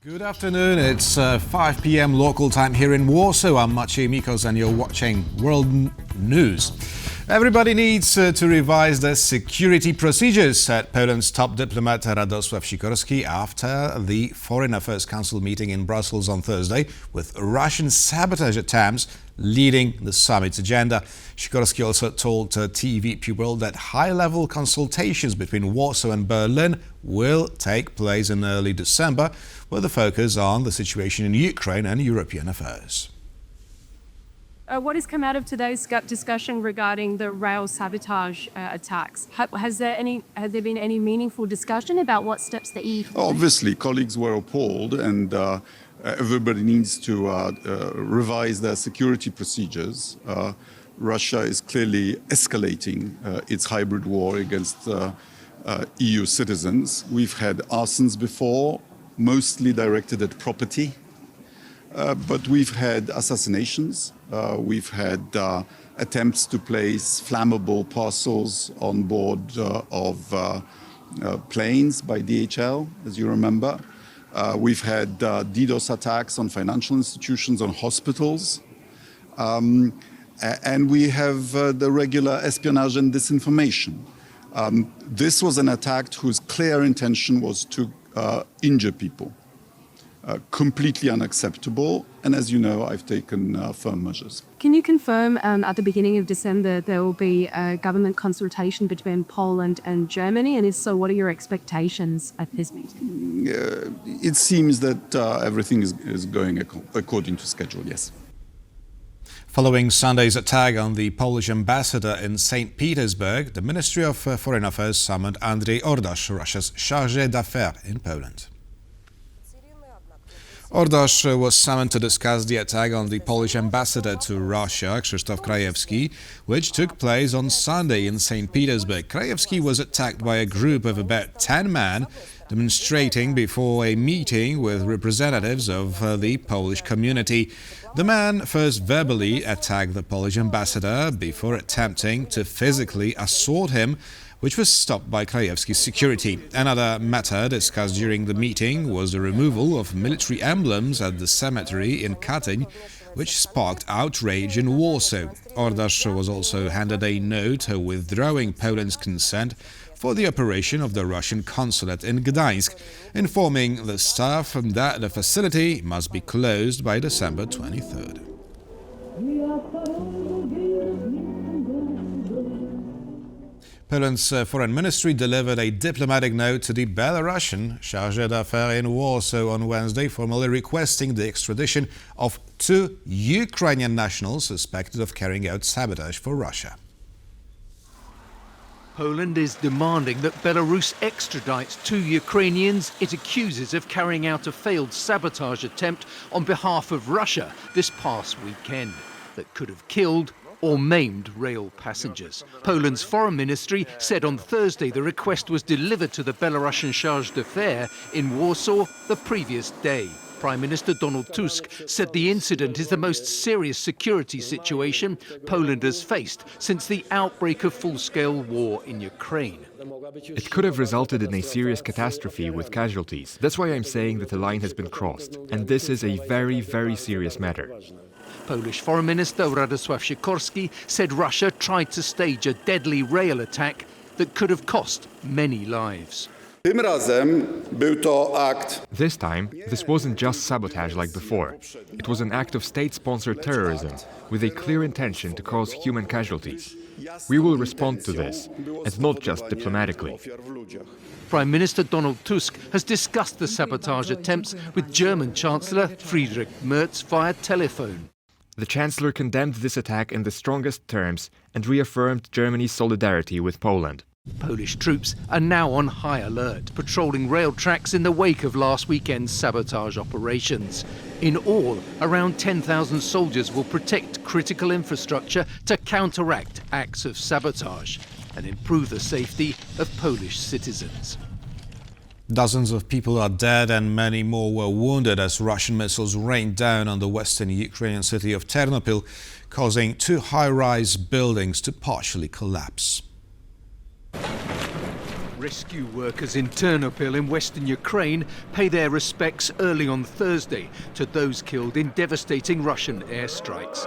Good afternoon, it's 5 p.m. local time here in Warsaw. I'm Maciej Mikos and you're watching World News. Everybody needs to revise their security procedures, said Poland's top diplomat Radosław Sikorski after the Foreign Affairs Council meeting in Brussels on Thursday, with Russian sabotage attempts leading the summit's agenda. Sikorski also told TVP World that high-level consultations between Warsaw and Berlin will take place in early December, with a focus on the situation in Ukraine and European affairs. What has come out of today's discussion regarding the rail sabotage attacks? Has there been any meaningful discussion about what steps the EU? Obviously, colleagues were appalled, and everybody needs to revise their security procedures. Russia is clearly escalating its hybrid war against EU citizens. We've had arsons before, mostly directed at property. But we've had assassinations, we've had attempts to place flammable parcels on board of planes by DHL, as you remember. We've had DDoS attacks on financial institutions, on hospitals. And we have the regular espionage and disinformation. This was an attack whose clear intention was to injure people. Completely unacceptable, and as you know, I've taken firm measures. Can you confirm at the beginning of December there will be a government consultation between Poland and Germany, and if so, what are your expectations at this meeting? It seems that everything is going according to schedule, yes. Following Sunday's attack on the Polish ambassador in St. Petersburg, the Ministry of Foreign Affairs summoned Andriej Ordasz, Russia's chargé d'affaires in Poland. Ordasz was summoned to discuss the attack on the Polish ambassador to Russia, Krzysztof Krajewski, which took place on Sunday in St. Petersburg. Krajewski was attacked by a group of about 10 men demonstrating before a meeting with representatives of the Polish community. The man first verbally attacked the Polish ambassador before attempting to physically assault him, which was stopped by Krajewski's security. Another matter discussed during the meeting was the removal of military emblems at the cemetery in Katyń, which sparked outrage in Warsaw. Ordasz was also handed a note withdrawing Poland's consent for the operation of the Russian consulate in Gdańsk, informing the staff that the facility must be closed by December 23rd. Poland's foreign ministry delivered a diplomatic note to the Belarusian chargé d'affaires in Warsaw on Wednesday, formally requesting the extradition of 2 Ukrainian nationals suspected of carrying out sabotage for Russia. Poland is demanding that Belarus extradites 2 Ukrainians it accuses of carrying out a failed sabotage attempt on behalf of Russia this past weekend that could have killed or maimed rail passengers. Poland's foreign ministry said on Thursday the request was delivered to the Belarusian chargé d'affaires in Warsaw the previous day. Prime Minister Donald Tusk said the incident is the most serious security situation Poland has faced since the outbreak of full-scale war in Ukraine. It could have resulted in a serious catastrophe with casualties. That's why I'm saying that the line has been crossed. And this is a very, very serious matter. Polish Foreign Minister Radosław Sikorski said Russia tried to stage a deadly rail attack that could have cost many lives. This time, this wasn't just sabotage like before. It was an act of state-sponsored terrorism with a clear intention to cause human casualties. We will respond to this, and not just diplomatically. Prime Minister Donald Tusk has discussed the sabotage attempts with German Chancellor Friedrich Merz via telephone. The Chancellor condemned this attack in the strongest terms and reaffirmed Germany's solidarity with Poland. Polish troops are now on high alert, patrolling rail tracks in the wake of last weekend's sabotage operations. In all, around 10,000 soldiers will protect critical infrastructure to counteract acts of sabotage and improve the safety of Polish citizens. Dozens of people are dead and many more were wounded as Russian missiles rained down on the western Ukrainian city of Ternopil, causing 2 high-rise buildings to partially collapse. Rescue workers in Ternopil in western Ukraine pay their respects early on Thursday to those killed in devastating Russian airstrikes.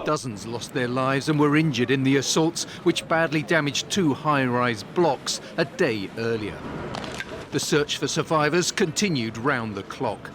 Dozens lost their lives and were injured in the assaults which badly damaged 2 high-rise blocks a day earlier. The search for survivors continued round the clock.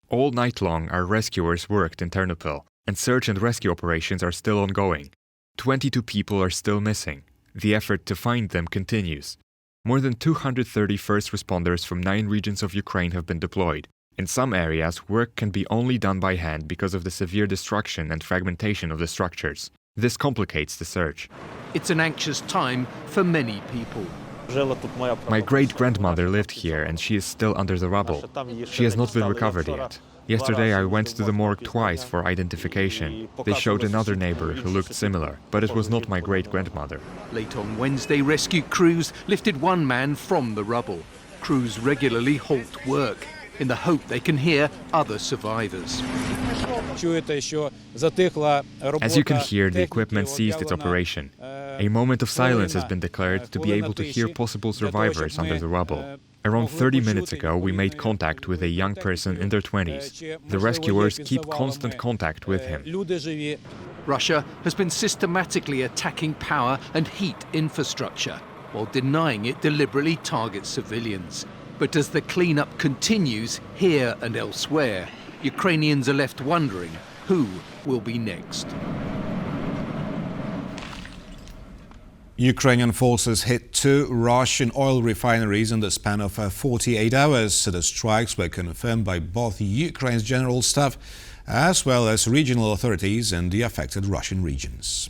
All night long, our rescuers worked in Ternopil, and search and rescue operations are still ongoing. 22 people are still missing. The effort to find them continues. More than 230 first responders from 9 regions of Ukraine have been deployed. In some areas, work can be only done by hand because of the severe destruction and fragmentation of the structures. This complicates the search. It's an anxious time for many people. My great-grandmother lived here and she is still under the rubble. She has not been recovered yet. Yesterday I went to the morgue twice for identification. They showed another neighbor who looked similar, but it was not my great-grandmother. Late on Wednesday, rescue crews lifted one man from the rubble. Crews regularly halt work in the hope they can hear other survivors. As you can hear, the equipment ceased its operation. A moment of silence has been declared to be able to hear possible survivors under the rubble. Around 30 minutes ago, we made contact with a young person in their 20s. The rescuers keep constant contact with him. Russia has been systematically attacking power and heat infrastructure, while denying it deliberately targets civilians. But as the cleanup continues here and elsewhere, Ukrainians are left wondering who will be next. Ukrainian forces hit 2 Russian oil refineries in the span of 48 hours. The strikes were confirmed by both Ukraine's general staff as well as regional authorities in the affected Russian regions.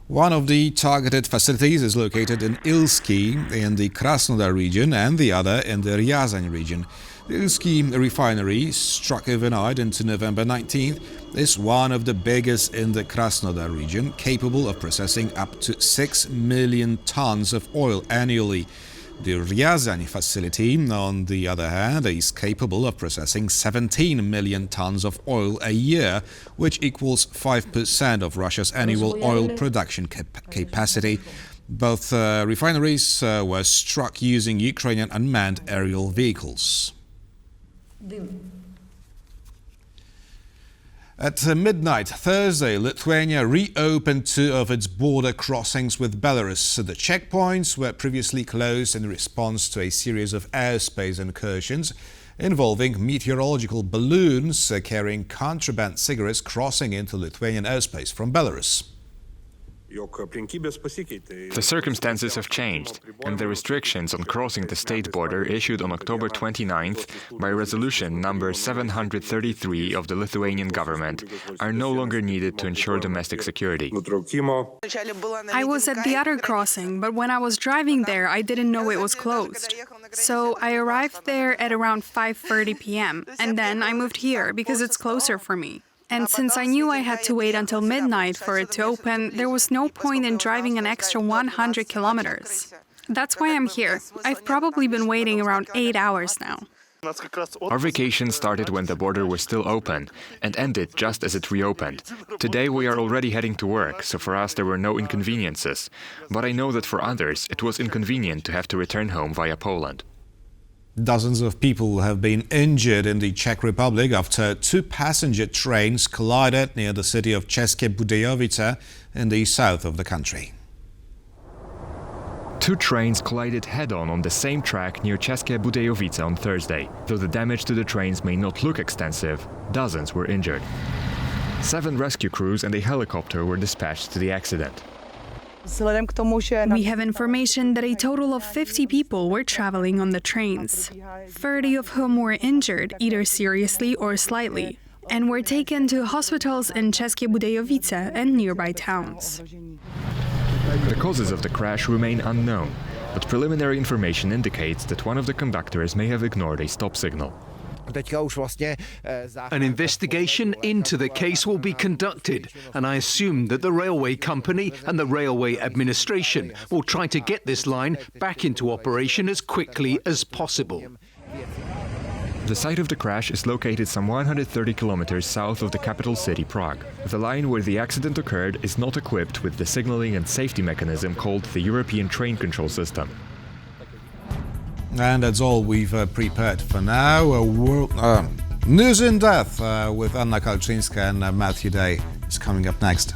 One of the targeted facilities is located in Ilsky in the Krasnodar region and the other in the Ryazan region. The Ilsky refinery, struck overnight into November 19th, is one of the biggest in the Krasnodar region, capable of processing up to 6 million tons of oil annually. The Ryazan facility, on the other hand, is capable of processing 17 million tons of oil a year, which equals 5% of Russia's annual oil production capacity. Both refineries were struck using Ukrainian unmanned aerial vehicles. At midnight Thursday, Lithuania reopened 2 of its border crossings with Belarus. The checkpoints were previously closed in response to a series of airspace incursions involving meteorological balloons carrying contraband cigarettes crossing into Lithuanian airspace from Belarus. The circumstances have changed, and the restrictions on crossing the state border issued on October 29th by resolution number 733 of the Lithuanian government are no longer needed to ensure domestic security. I was at the other crossing, but when I was driving there, I didn't know it was closed. So I arrived there at around 5:30 p.m., and then I moved here because it's closer for me. And since I knew I had to wait until midnight for it to open, there was no point in driving an extra 100 kilometers. That's why I'm here. I've probably been waiting around 8 hours now. Our vacation started when the border was still open and ended just as it reopened. Today we are already heading to work, so for us there were no inconveniences. But I know that for others it was inconvenient to have to return home via Poland. Dozens of people have been injured in the Czech Republic after 2 passenger trains collided near the city of České Budějovice in the south of the country. 2 trains collided head-on on the same track near České Budějovice on Thursday. Though the damage to the trains may not look extensive, dozens were injured. 7 rescue crews and a helicopter were dispatched to the accident. We have information that a total of 50 people were traveling on the trains, 30 of whom were injured either seriously or slightly, and were taken to hospitals in České Budějovice and nearby towns. The causes of the crash remain unknown, but preliminary information indicates that one of the conductors may have ignored a stop signal. An investigation into the case will be conducted, and I assume that the railway company and the railway administration will try to get this line back into operation as quickly as possible. The site of the crash is located some 130 kilometers south of the capital city, Prague. The line where the accident occurred is not equipped with the signaling and safety mechanism called the European Train Control System. And that's all we've prepared for now. News in Depth with Anna Kalczyńska and Matthew Day is coming up next.